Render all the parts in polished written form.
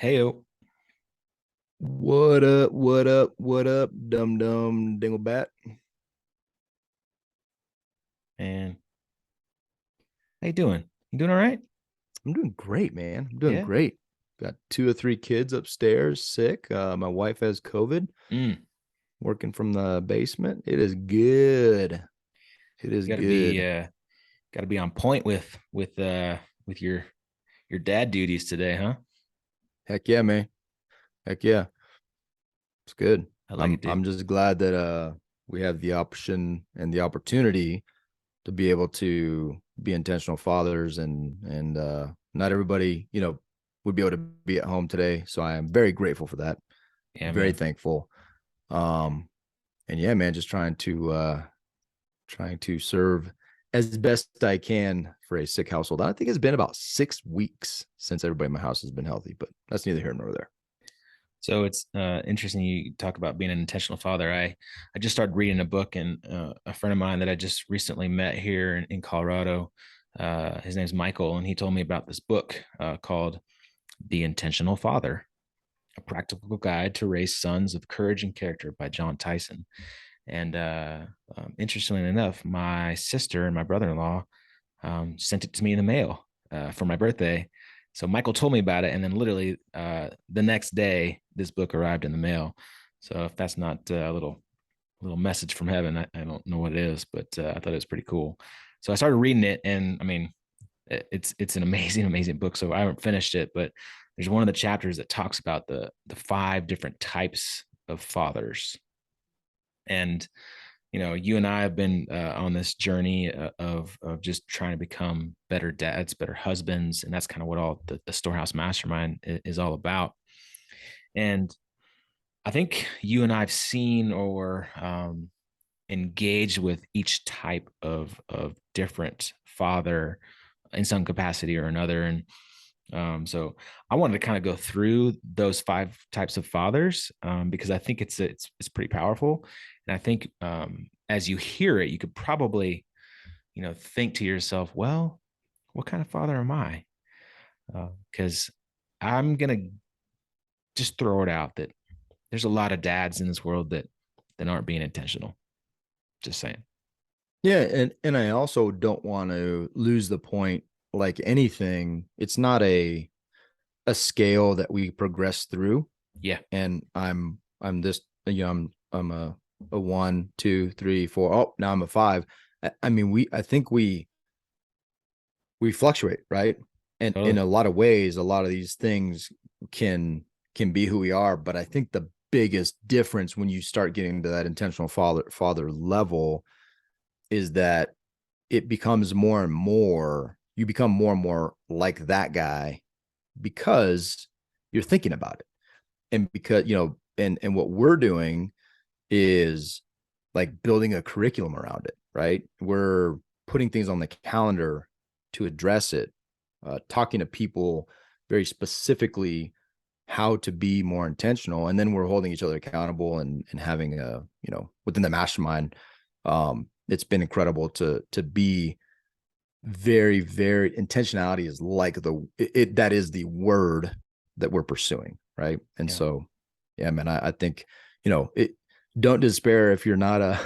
Heyo, What up? What up? What up? Dum dinglebat. man. How you doing? You doing all right? I'm doing great, man. I'm doing Yeah. great. Got two or three kids upstairs sick. My wife has COVID, Mm. working from the basement. It is good. It is You gotta be good. gotta be on point with your dad duties today, huh? Heck yeah, man. Heck yeah. It's good. I like I'm it, dude. I'm just glad that we have the option and the opportunity to be able to be intentional fathers and not everybody, would be able to be at home today. So I am very grateful for that. Yeah, Very man. thankful. Um and yeah, man, just trying to serve as best I can for a sick household. I think it's been about 6 weeks since everybody in my house has been healthy, but that's neither here nor there. So it's interesting you talk about being an intentional father. I just started reading a book, and a friend of mine that I just recently met here in Colorado, his name's Michael, and he told me about this book called The Intentional Father: A Practical Guide to Raise Sons of Courage and Character by Jon Tyson. And interestingly enough, my sister and my brother-in-law sent it to me in the mail for my birthday. So Michael told me about it, and then literally the next day, this book arrived in the mail. So if that's not a little message from heaven, I don't know what it is, but I thought it was pretty cool. So I started reading it, and I mean, it's an amazing, amazing book. So I haven't finished it, but there's one of the chapters that talks about the five different types of fathers. And you and I have been on this journey of just trying to become better dads, better husbands, and that's kind of what all the Storehouse Mastermind is all about. And I think you and I've seen or engaged with each type of different father in some capacity or another. And so I wanted to kind of go through those five types of fathers because I think it's pretty powerful, and I think as you hear it, you could probably think to yourself, well, what kind of father am I? Because I'm gonna just throw it out that there's a lot of dads in this world that aren't being intentional. Just saying. Yeah, and I also don't want to lose the point. Like anything, it's not a scale that we progress through. Yeah. And I'm this, I'm a one, two, three, four. Oh, now I'm a five. I mean, I think we fluctuate, right? And in Totally. a lot of ways, a lot of these things can be who we are. But I think the biggest difference when you start getting to that intentional father level is that it becomes more and more, you become more and more like that guy because you're thinking about it. And because, and what we're doing is like building a curriculum around it, right? We're putting things on the calendar to address it, talking to people very specifically how to be more intentional. And then we're holding each other accountable and having within the mastermind, it's been incredible to be very, very intentionality is like that is the word that we're pursuing. Right. And Yeah. so, yeah, man, I think, it, don't despair if you're not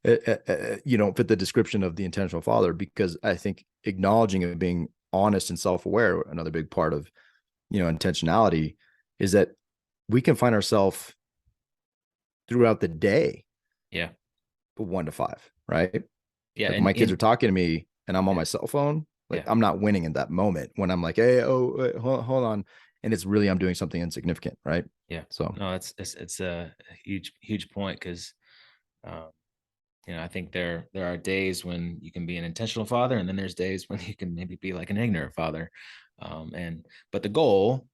you don't fit the description of the intentional father, because I think acknowledging and being honest and self-aware, another big part of, intentionality, is that we can find ourselves throughout the day, Yeah. 1 to 5, right? Yeah. Like when And my kids are in talking to me and I'm on yeah. my cell phone, like Yeah. I'm not winning in that moment when I'm like, hey, oh, wait, hold on. And it's really, I'm doing something insignificant. Right. Yeah. So, No, it's a huge point because um, I think there are days when you can be an intentional father, and then there's days when you can maybe be like an ignorant father. And but the goal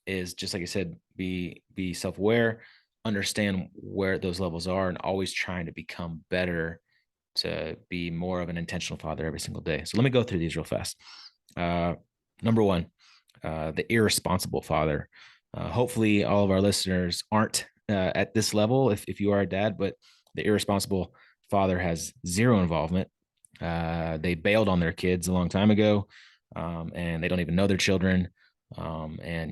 is just like I said, be self-aware, understand where those levels are, and always trying to become better to be more of an intentional father every single day. So let me go through these real fast. Uh, Number one, the irresponsible father. Hopefully, all of our listeners aren't at this level if you are a dad, but the irresponsible father has zero involvement. They bailed on their kids a long time ago, and they don't even know their children. And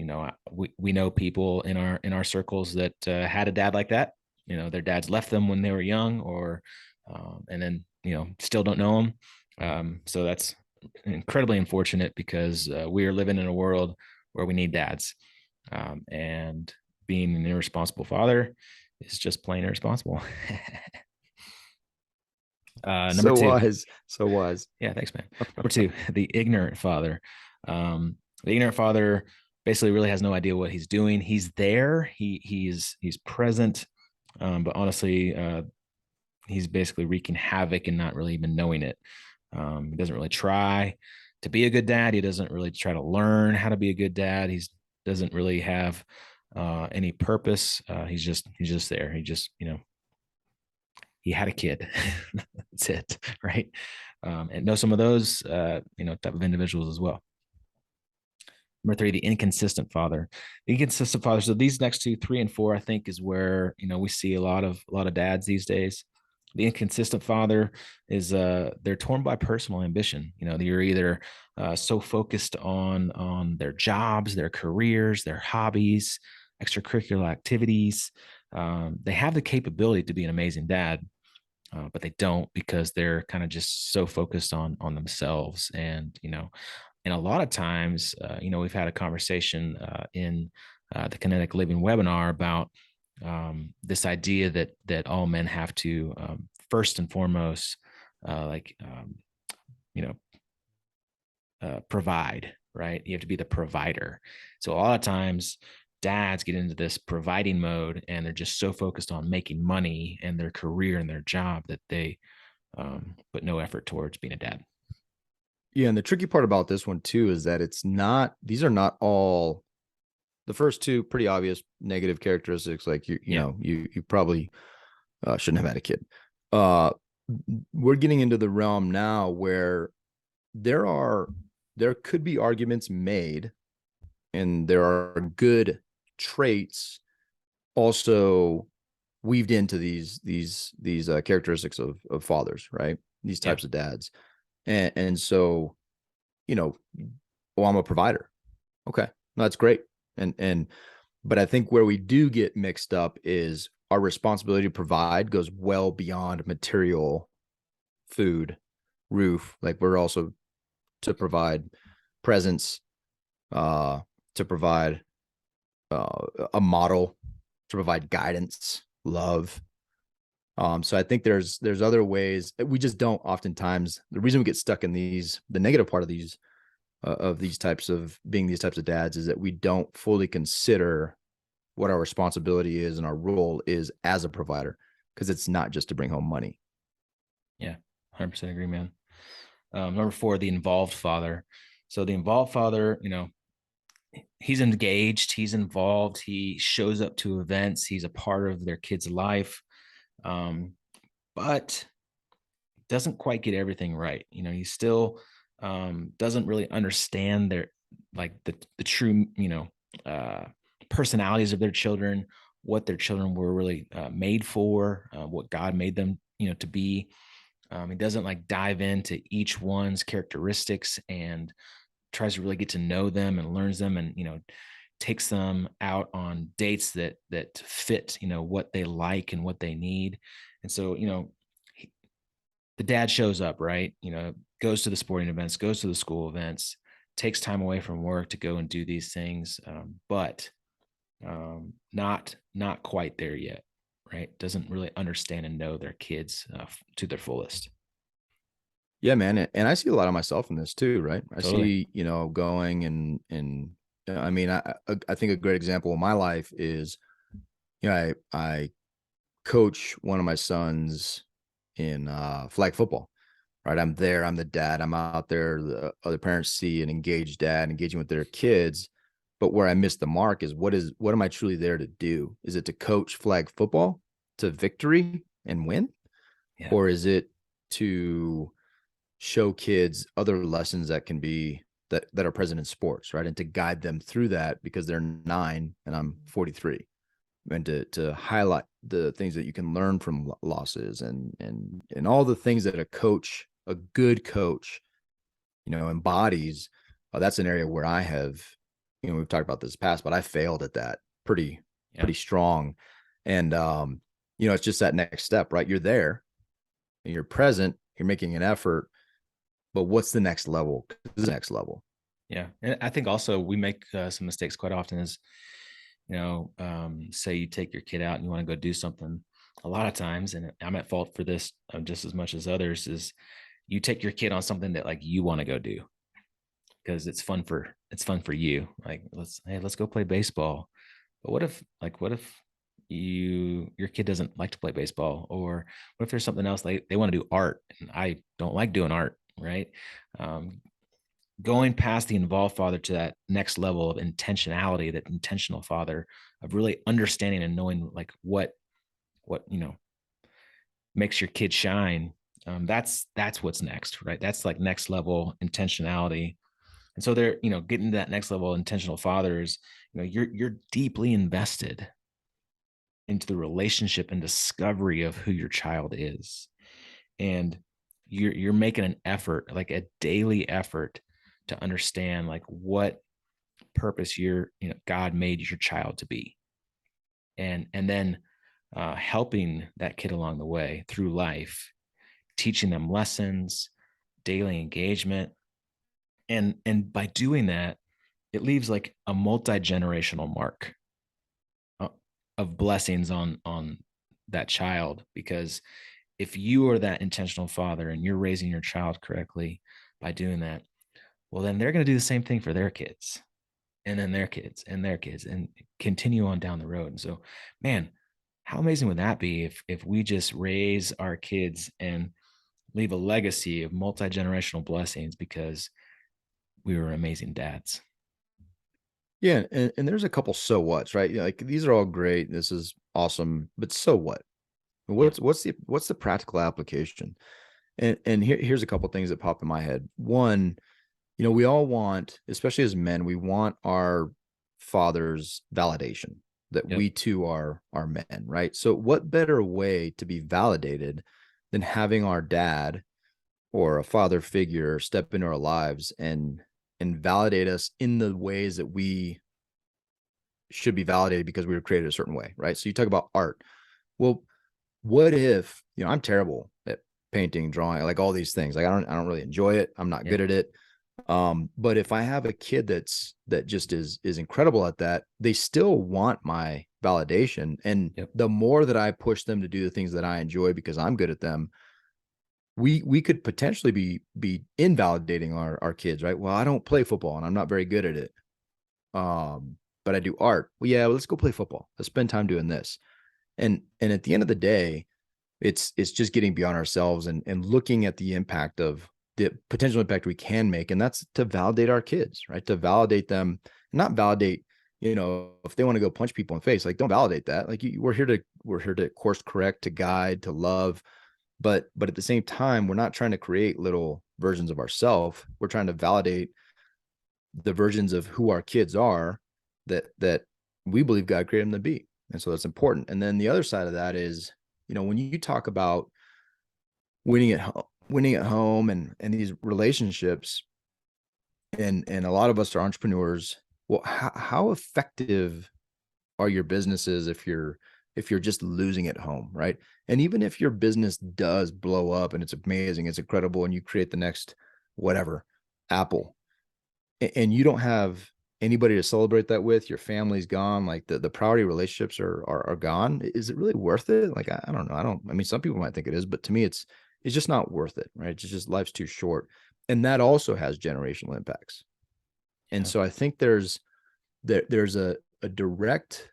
we know people in our circles that had a dad like that. Their dads left them when they were young, or and then still don't know them. So that's incredibly unfortunate, because we are living in a world where we need dads, and being an irresponsible father is just plain irresponsible. Number So two. wise, so wise. Yeah, thanks, man. Number two, the ignorant father. The ignorant father basically really has no idea what he's doing. He's there. He's present, but honestly, he's basically wreaking havoc and not really even knowing it. He doesn't really try to be a good dad. He doesn't really try to learn how to be a good dad. He doesn't really have any purpose. He's just there. He had a kid. That's it, right? And know some of those type of individuals as well. Number three, the inconsistent father. The inconsistent father. So these next two, 3 and 4, I think, is where we see a lot of dads these days. The inconsistent father is they're torn by personal ambition. You're either so focused on their jobs, their careers, their hobbies, extracurricular activities. They have the capability to be an amazing dad, but they don't, because they're kind of just so focused on themselves. And a lot of times, we've had a conversation in the Kinetic Living webinar about this idea that all men have to, first and foremost, like provide, right? You have to be the provider. So a lot of times dads get into this providing mode, and they're just so focused on making money and their career and their job that they put no effort towards being a dad. Yeah, and the tricky part about this one too is that these are not all. The first two pretty obvious negative characteristics, like you probably shouldn't have had a kid. We're getting into the realm now where there could be arguments made, and there are good traits also weaved into these characteristics of fathers, right? These Yeah. types of dads, and so well, I'm a provider. Okay, no, that's great, and but I think where we do get mixed up is our responsibility to provide goes well beyond material, food, roof. Like, we're also to provide presence, uh, to provide a model, to provide guidance, love. So I think there's other ways that we just don't oftentimes. The reason we get stuck in the negative part of these types of dads is that we don't fully consider what our responsibility is and our role is as a provider, because it's not just to bring home money. Yeah, 100% agree, man. Number four, the involved father. So the involved father, he's engaged, he's involved, he shows up to events, he's a part of their kid's life, but doesn't quite get everything right. He still doesn't really understand their, like, the true uh, personalities of their children, what their children were really made for, what God made them to be. He doesn't like dive into each one's characteristics and tries to really get to know them and learns them, and takes them out on dates that fit what they like and what they need. And so the dad shows up, right? Goes to the sporting events, goes to the school events, takes time away from work to go and do these things, but not quite there yet, right? Doesn't really understand and know their kids to their fullest. Yeah, man, and I see a lot of myself in this too, right? I Totally. see, going and I mean, I think a great example of my life is, I coach one of my sons in flag football, right? I'm there, I'm the dad, I'm out there. The other parents see an engaged dad engaging with their kids, but where I miss the mark is what am I truly there to do? Is it to coach flag football to victory and win, Yeah. or is it to show kids other lessons that can be that are present in sports, right? And to guide them through that, because they're 9 and I'm 43, and to highlight the things that you can learn from losses, and all the things that a good coach embodies. That's an area where I have we've talked about this past, but I failed at that pretty Yeah. strong. And it's just that next step, right? You're there and you're present, you're making an effort, but what's the next level? The next level. Yeah. And I think also we make some mistakes quite often is, say you take your kid out and you want to go do something. A lot of times, and I'm at fault for this just as much as others, is you take your kid on something that like you want to go do because it's fun for you. Like let's go play baseball. But what if your kid doesn't like to play baseball, or what if there's something else they want to do art and I don't like doing art, right? Um, Going past the involved father to that next level of intentionality, that intentional father of really understanding and knowing like what makes your kid shine. That's what's next, right? That's like next level intentionality. And so they're getting to that next level intentional fathers. You're deeply invested into the relationship and discovery of who your child is, and you're making an effort, like a daily effort, to understand like what purpose God made your child to be, and then helping that kid along the way through life, teaching them lessons, daily engagement, and by doing that, it leaves like a multi-generational mark uh, of blessings on that child. Because if you are that intentional father and you're raising your child correctly by doing that, well, then they're going to do the same thing for their kids, and then their kids and their kids, and continue on down the road. And so, man, how amazing would that be if we just raise our kids and leave a legacy of multi-generational blessings because we were amazing dads. Yeah, and there's a couple so what's, right? Like these are all great. This is awesome, but so what? Yeah. What's the practical application? And here's a couple things that pop in my head. One, we all want, especially as men, we want our father's validation that Yep. we too are men, right? So what better way to be validated than having our dad or a father figure step into our lives and validate us in the ways that we should be validated because we were created a certain way, right? So you talk about art. Well, what if, I'm terrible at painting, drawing, like all these things. Like I don't really enjoy it. I'm not Yep. good at it. But if I have a kid that just is incredible at that, they still want my validation. And Yep. the more that I push them to do the things that I enjoy because I'm good at them, we could potentially be invalidating our kids, right? Well, I don't play football and I'm not very good at it. But I do art. Well, yeah, well, let's go play football. Let's spend time doing this. And at the end of the day, it's just getting beyond ourselves and looking at the impact of the potential impact we can make. And that's to validate our kids, right? To validate them, not validate, if they want to go punch people in the face, like don't validate that. Like we're here to course correct, to guide, to love. But at the same time, we're not trying to create little versions of ourselves. We're trying to validate the versions of who our kids are that we believe God created them to be. And so that's important. And then the other side of that is, when you talk about winning at home and these relationships, and a lot of us are entrepreneurs. Well, how effective are your businesses if you're just losing at home, right? And even if your business does blow up and it's amazing, it's incredible, and you create the next whatever Apple, and you don't have anybody to celebrate that with, your family's gone, like the priority relationships are gone. Is it really worth it? Like I don't know. I mean, some people might think it is, but to me it's just not worth it, right? It's just life's too short. And that also has generational impacts. And Yeah. so I think there's a direct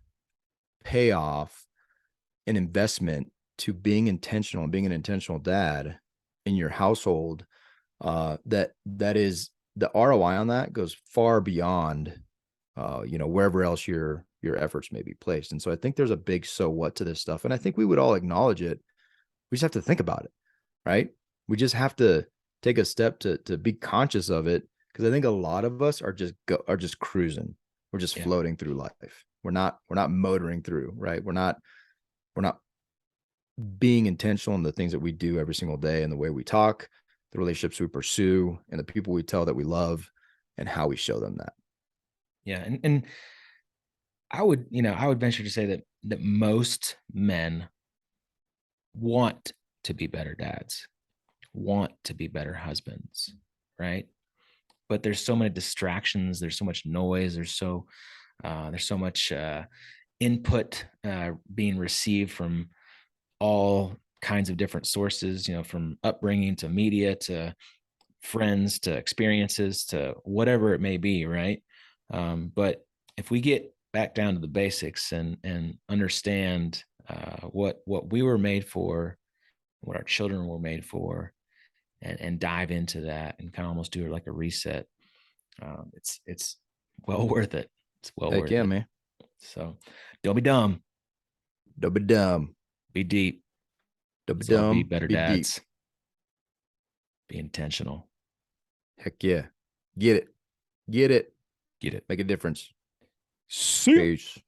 payoff, an investment to being intentional and being an intentional dad in your household. That is, the ROI on that goes far beyond wherever else your efforts may be placed. And so I think there's a big so what to this stuff. And I think we would all acknowledge it. We just have to think about it, right? We just have to take a step to be conscious of it, because I think a lot of us are just cruising. We're just Yeah. floating through life. We're not motoring through, right? We're not being intentional in the things that we do every single day, and the way we talk, the relationships we pursue, and the people we tell that we love, and how we show them that. Yeah. And I would venture to say that most men want to be better dads, want to be better husbands, right? But there's so many distractions, there's so much noise, there's so much input being received from all kinds of different sources, from upbringing to media to friends to experiences to whatever it may be, right? But if we get back down to the basics and understand what we were made for, what our children were made for, and dive into that and kind of almost do it like a reset, it's well worth it. It's well Heck worth yeah, it. man. So don't be dumb, Don't be dumb. be deep. Don't be Let's all be dumb. better Be deep. dads. Be intentional. Heck yeah. Get it. Get it. Get it. Make a difference. See you. Peace.